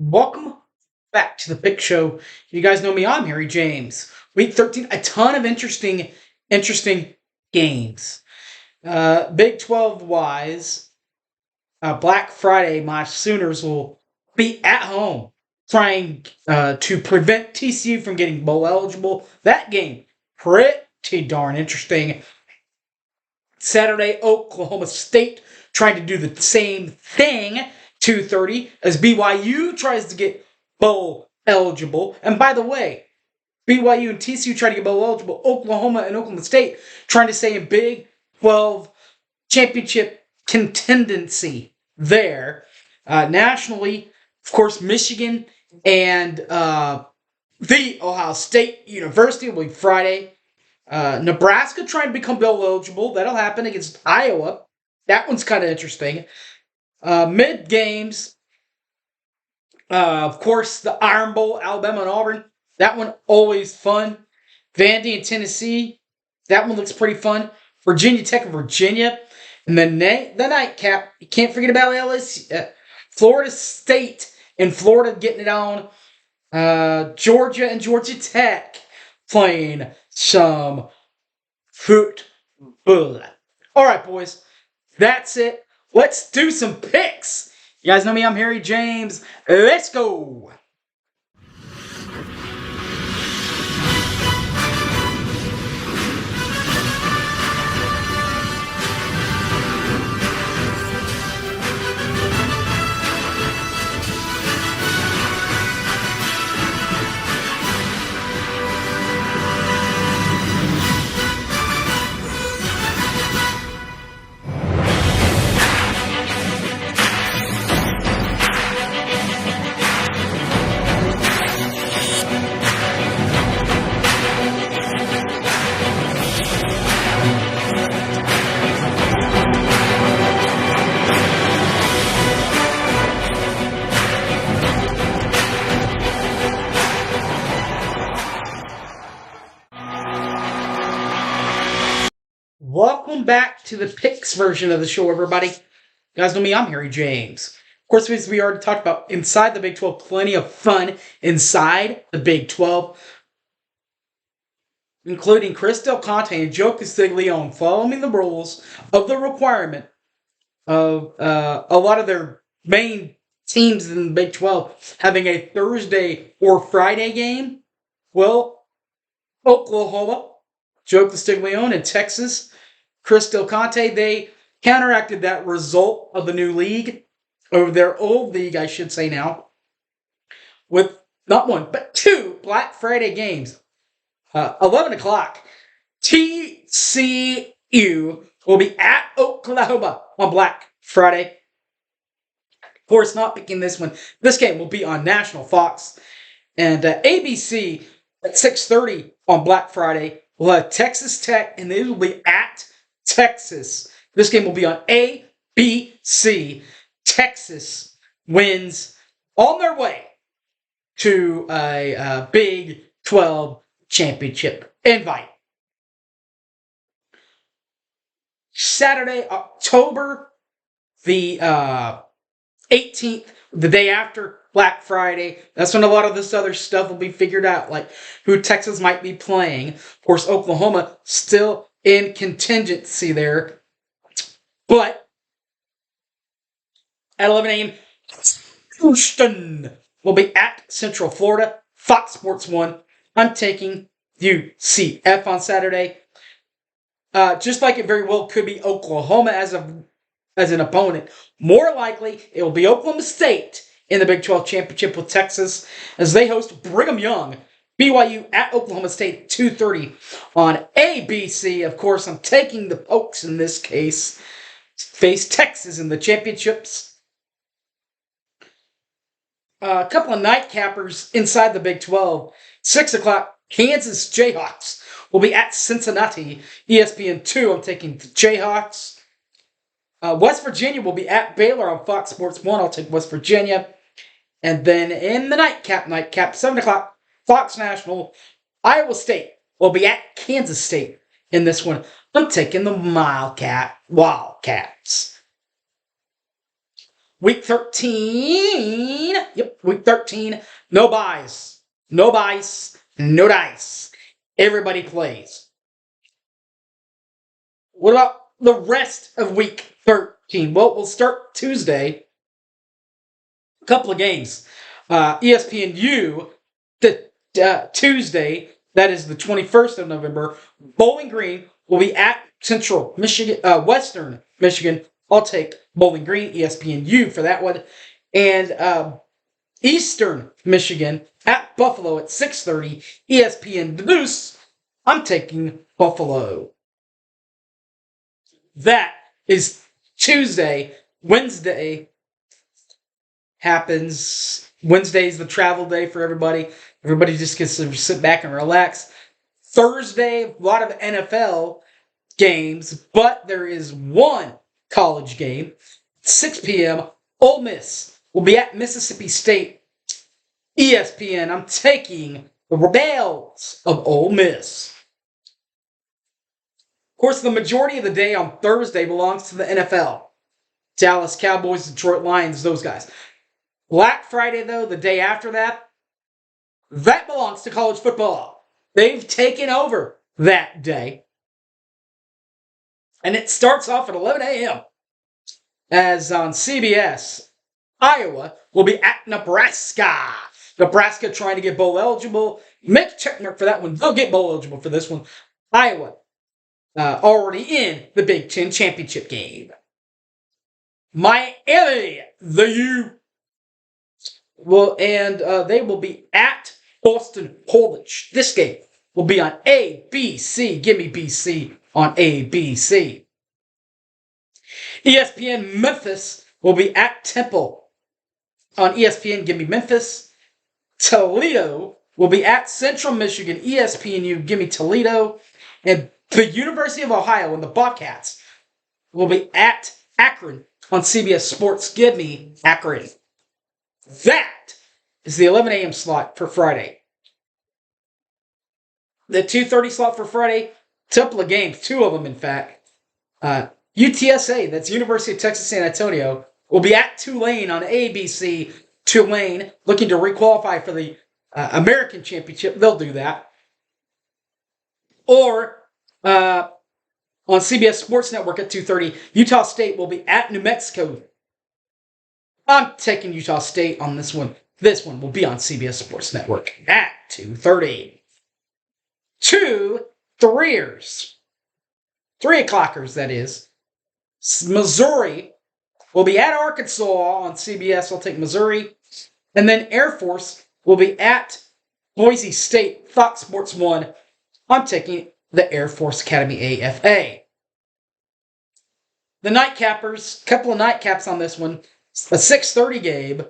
Welcome back to the Pick Show. You guys know me, I'm Harry James. Week 13, a ton of interesting games. Big 12 wise, Black Friday, my Sooners will be at home trying to prevent TCU from getting bowl eligible. That game, pretty darn interesting. Saturday, Oklahoma State trying to do the same thing. 2:30 as BYU tries to get bowl eligible. And by the way, BYU and TCU try to get bowl eligible. Oklahoma and Oklahoma State trying to stay in Big 12 championship contendency there. Nationally, of course, Michigan and the Ohio State University will be Friday. Nebraska trying to become bowl eligible. That'll happen against Iowa. That one's kind of interesting. Mid games, of course, the Iron Bowl, Alabama and Auburn. That one always fun. Vandy and Tennessee. That one looks pretty fun. Virginia Tech and Virginia. And then the nightcap, you can't forget about LSU. Florida State and Florida getting it on. Georgia and Georgia Tech playing some football. All right, boys. That's it. Let's do some picks. You guys know me, I'm Harry James. Let's go. Welcome back to the picks version of the show, everybody. You guys know me, I'm Harry James. Of course, as we already talked about, inside the Big 12, plenty of fun inside the Big 12, including Chris Del Conte and Joe Castiglione following the rules of the requirement of a lot of their main teams in the Big 12 having a Thursday or Friday game. Well, Oklahoma, Joe Castiglione, and Texas, Chris Del Conte, they counteracted that result of the new league, or their old league, I should say now, with not one, but two Black Friday games. 11 o'clock, TCU will be at Oklahoma on Black Friday. Of course, not picking this one. This game will be on National Fox. And ABC at 6:30 on Black Friday will have Texas Tech, and they will be at Texas. This game will be on ABC. Texas wins on their way to a Big 12 championship invite. Saturday, October the 18th, the day after Black Friday. That's when a lot of this other stuff will be figured out, like who Texas might be playing. Of course, Oklahoma still in contingency there. But at 11 a.m., Houston will be at Central Florida. Fox Sports 1. I'm taking UCF on Saturday. Just like it very well could be Oklahoma as an opponent. More likely, it will be Oklahoma State in the Big 12 championship with Texas as they host Brigham Young. BYU at Oklahoma State at 2:30 on ABC. Of course, I'm taking the Pokes in this case. Face Texas in the championships. A couple of nightcappers inside the Big 12. 6 o'clock, Kansas Jayhawks will be at Cincinnati. ESPN 2, I'm taking the Jayhawks. West Virginia will be at Baylor on Fox Sports 1. I'll take West Virginia. And then in the nightcap, 7 o'clock, Fox National, Iowa State will be at Kansas State in this one. I'm taking the Wildcats. Week 13. Yep, week 13. No buys. No buys. No dice. Everybody plays. What about the rest of week 13? Well, we'll start Tuesday. A couple of games. ESPNU, Tuesday, that is the 21st of November. Bowling Green will be at Central Michigan, Western Michigan. I'll take Bowling Green, ESPNU for that one. And Eastern Michigan at Buffalo at 6:30. ESPN Deuce. I'm taking Buffalo. That is Tuesday. Wednesday happens. Wednesday's the travel day for everybody. Everybody just gets to sit back and relax. Thursday, a lot of NFL games, but there is one college game. 6 p.m. Ole Miss will be at Mississippi State. ESPN, I'm taking the Rebels of Ole Miss. Of course, the majority of the day on Thursday belongs to the NFL. Dallas Cowboys, Detroit Lions, those guys. Black Friday, though, the day after that belongs to college football. They've taken over that day. And it starts off at 11 a.m. as on CBS, Iowa will be at Nebraska. Nebraska trying to get bowl eligible. Make a check mark for that one. They'll get bowl eligible for this one. Iowa already in the Big Ten championship game. Miami, the U. Well, and they will be at Boston College. This game will be on ABC. Give me BC on ABC. ESPN Memphis will be at Temple. On ESPN, give me Memphis. Toledo will be at Central Michigan. ESPNU, give me Toledo. And the University of Ohio and the Bobcats will be at Akron on CBS Sports. Give me Akron. That is the 11 a.m. slot for Friday. The 2:30 slot for Friday, couple of games, two of them in fact. UTSA, that's University of Texas San Antonio, will be at Tulane on ABC. Tulane looking to requalify for the American Championship. They'll do that. Or on CBS Sports Network at 2:30, Utah State will be at New Mexico. I'm taking Utah State on this one. This one will be on CBS Sports Network at 2:30. 2 3ers. 3 o'clockers, that is. Missouri will be at Arkansas on CBS. I'll take Missouri. And then Air Force will be at Boise State, Fox Sports 1. I'm taking the Air Force Academy AFA. The nightcappers, couple of nightcaps on this one. A 6:30 game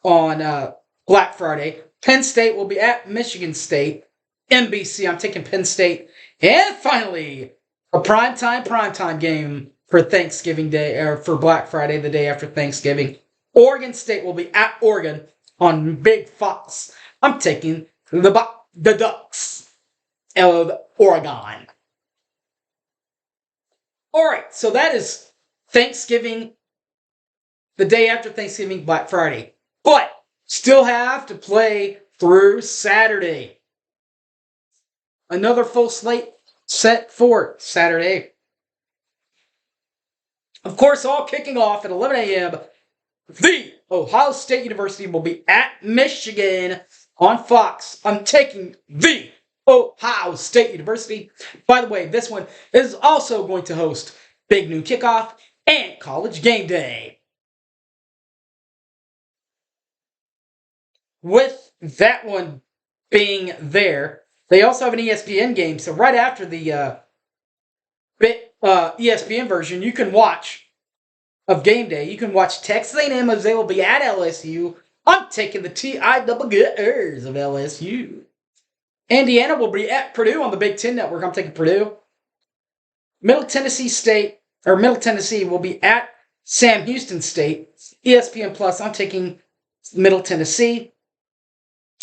on Black Friday. Penn State will be at Michigan State. NBC, I'm taking Penn State. And finally, a primetime game for Thanksgiving Day, or for Black Friday, the day after Thanksgiving. Oregon State will be at Oregon on Big Fox. I'm taking the Ducks of Oregon. All right, so that is Thanksgiving, the day after Thanksgiving, Black Friday. But still have to play through Saturday. Another full slate set for Saturday. Of course, all kicking off at 11 a.m. The Ohio State University will be at Michigan on Fox. I'm taking the Ohio State University. By the way, this one is also going to host Big Noon Kickoff and College Game Day. With that one being there, they also have an ESPN game. So right after the ESPN version, you can watch of Game Day. You can watch Texas A&M as they will be at LSU. I'm taking the TIWGers of LSU. Indiana will be at Purdue on the Big Ten Network. I'm taking Purdue. Middle Tennessee will be at Sam Houston State. ESPN Plus, I'm taking Middle Tennessee.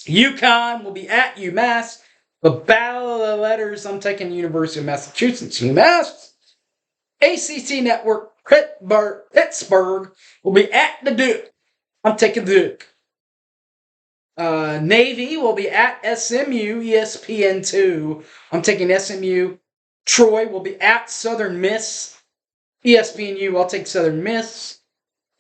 UConn will be at UMass. The Battle of the Letters, I'm taking University of Massachusetts, UMass. ACC Network, Pittsburgh will be at the Duke. I'm taking the Duke. Navy will be at SMU, ESPN2. I'm taking SMU. Troy will be at Southern Miss, ESPNU. I'll take Southern Miss.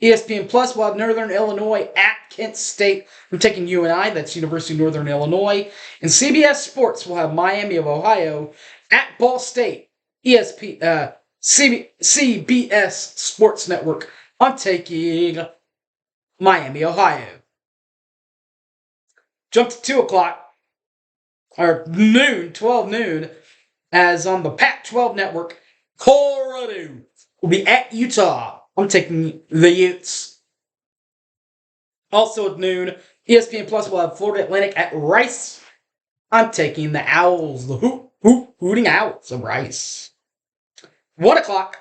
ESPN Plus will have Northern Illinois at Kent State. I'm taking UNI. That's University of Northern Illinois. And CBS Sports will have Miami of Ohio at Ball State. CBS Sports Network. I'm taking Miami, Ohio. Jump to 2 o'clock, or noon, 12 noon, as on the Pac-12 network, Colorado will be at Utah. I'm taking the Utes. Also at noon, ESPN Plus will have Florida Atlantic at Rice. I'm taking the Owls, the hooting Owls of Rice. 1 o'clock,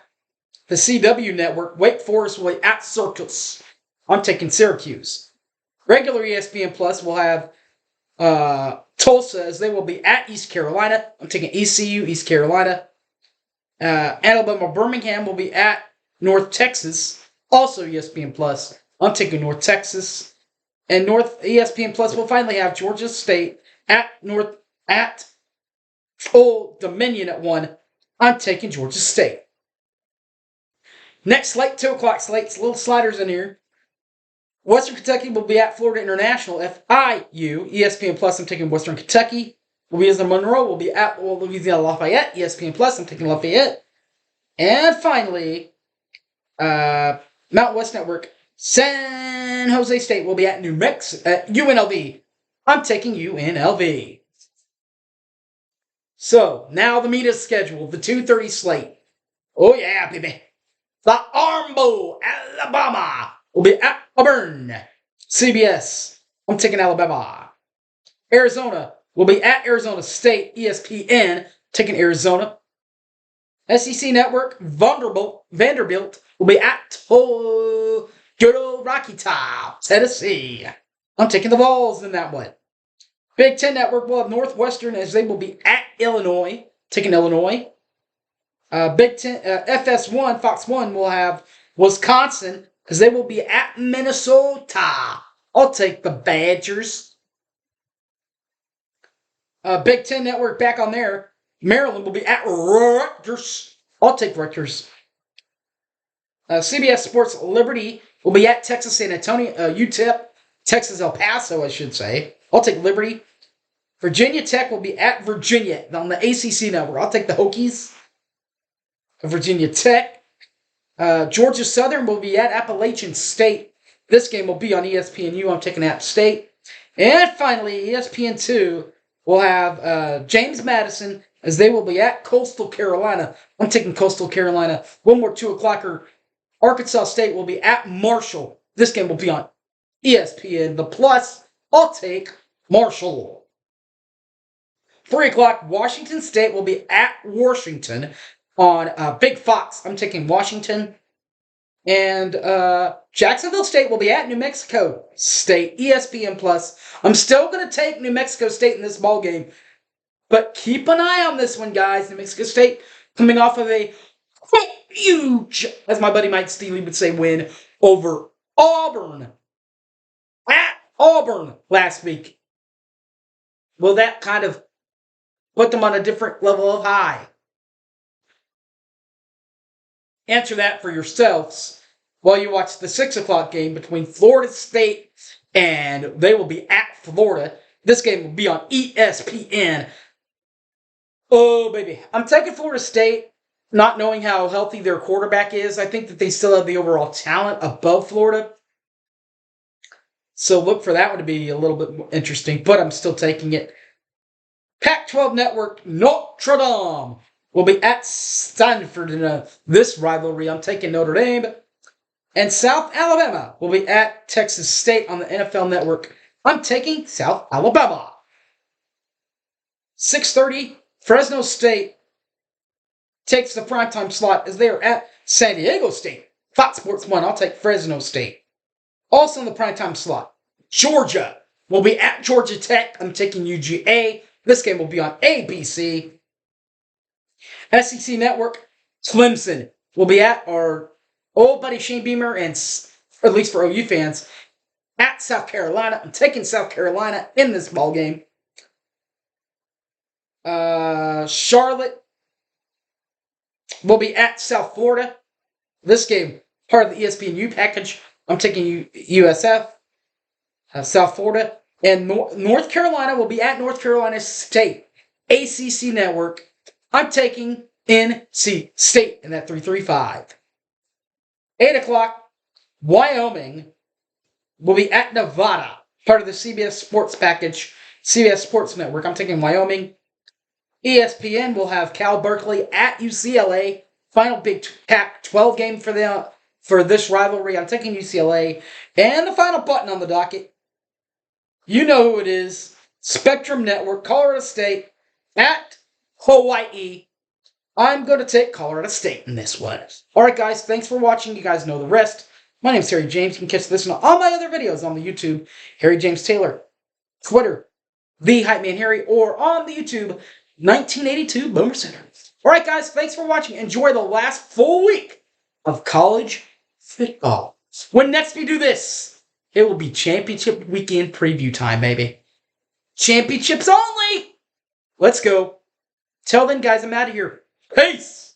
the CW network, Wake Forest will be at Syracuse. I'm taking Syracuse. Regular ESPN Plus will have Tulsa, as they will be at East Carolina. I'm taking ECU, East Carolina. Alabama Birmingham will be at North Texas, also ESPN Plus. I'm taking North Texas. And North ESPN Plus will finally have Georgia State at Old Dominion at 1. I'm taking Georgia State. Next slate, 2 o'clock slates, little sliders in here. Western Kentucky will be at Florida International, FIU. ESPN Plus, I'm taking Western Kentucky. Louisiana Monroe will be at Louisiana Lafayette. ESPN Plus, I'm taking Lafayette. And finally, Mountain West Network, San Jose State will be at UNLV. I'm taking UNLV. So, now the meat is scheduled, the 2:30 slate. Oh yeah, baby. The Arm Bowl, Alabama, will be at Auburn. CBS, I'm taking Alabama. Arizona will be at Arizona State. ESPN, taking Arizona. SEC Network, Vanderbilt will be at good old Rocky Top, Tennessee. I'm taking the Vols in that one. Big Ten Network will have Northwestern, as they will be at Illinois, taking Illinois. Big Ten, FS1, Fox 1 will have Wisconsin, because they will be at Minnesota. I'll take the Badgers. Big Ten Network back on there. Maryland will be at Rutgers. I'll take Rutgers. CBS Sports Liberty will be at Texas San Antonio, UTEP, Texas El Paso, I should say. I'll take Liberty. Virginia Tech will be at Virginia on the ACC Network. I'll take the Hokies. Virginia Tech. Georgia Southern will be at Appalachian State. This game will be on ESPNU. I'm taking App State. And finally, ESPN2 will have James Madison, as they will be at Coastal Carolina. I'm taking Coastal Carolina. One more 2 o'clocker. Arkansas State will be at Marshall. This game will be on ESPN. The Plus, I'll take Marshall. 3 o'clock, Washington State will be at Washington on Big Fox. I'm taking Washington. And Jacksonville State will be at New Mexico State, ESPN Plus. I'm still going to take New Mexico State in this ball game, but keep an eye on this one, guys. New Mexico State coming off of a huge, as my buddy Mike Steely would say, win over Auburn. At Auburn last week. Will that kind of put them on a different level of high? Answer that for yourselves while you watch the 6 o'clock game between Florida State, and they will be at Florida. This game will be on ESPN. Oh, baby. I'm taking Florida State, not knowing how healthy their quarterback is. I think that they still have the overall talent above Florida. So look for that one to be a little bit more interesting, but I'm still taking it. Pac-12 Network, Notre Dame will be at Stanford in this rivalry. I'm taking Notre Dame. And South Alabama will be at Texas State on the NFL Network. I'm taking South Alabama. 6:30, Fresno State takes the primetime slot as they are at San Diego State. Fox Sports 1, I'll take Fresno State. Also in the primetime slot, Georgia will be at Georgia Tech. I'm taking UGA. This game will be on ABC. SEC Network, Clemson will be at, or old buddy Shane Beamer, and at least for OU fans, at South Carolina. I'm taking South Carolina in this ball game. Charlotte will be at South Florida. This game, part of the ESPNU package. I'm taking USF, South Florida. And North Carolina will be at North Carolina State. ACC Network. I'm taking NC State in that 3-3-5. 8 o'clock, Wyoming will be at Nevada, part of the CBS Sports package, CBS Sports Network. I'm taking Wyoming. ESPN will have Cal Berkeley at UCLA. Final Big Pac-12 game for this rivalry. I'm taking UCLA. And the final button on the docket, you know who it is. Spectrum Network, Colorado State at Hawaii. I'm going to take Colorado State in this one. All right, guys, thanks for watching. You guys know the rest. My name's Harry James. You can catch this and all my other videos on the YouTube, Harry James Taylor, Twitter, The Hype Man Harry, or on the YouTube, 1982 Boomer Center. All right, guys, thanks for watching. Enjoy the last full week of college football. When next we do this, it will be championship weekend preview time, baby. Championships only! Let's go. Till then, guys, I'm out of here. Peace!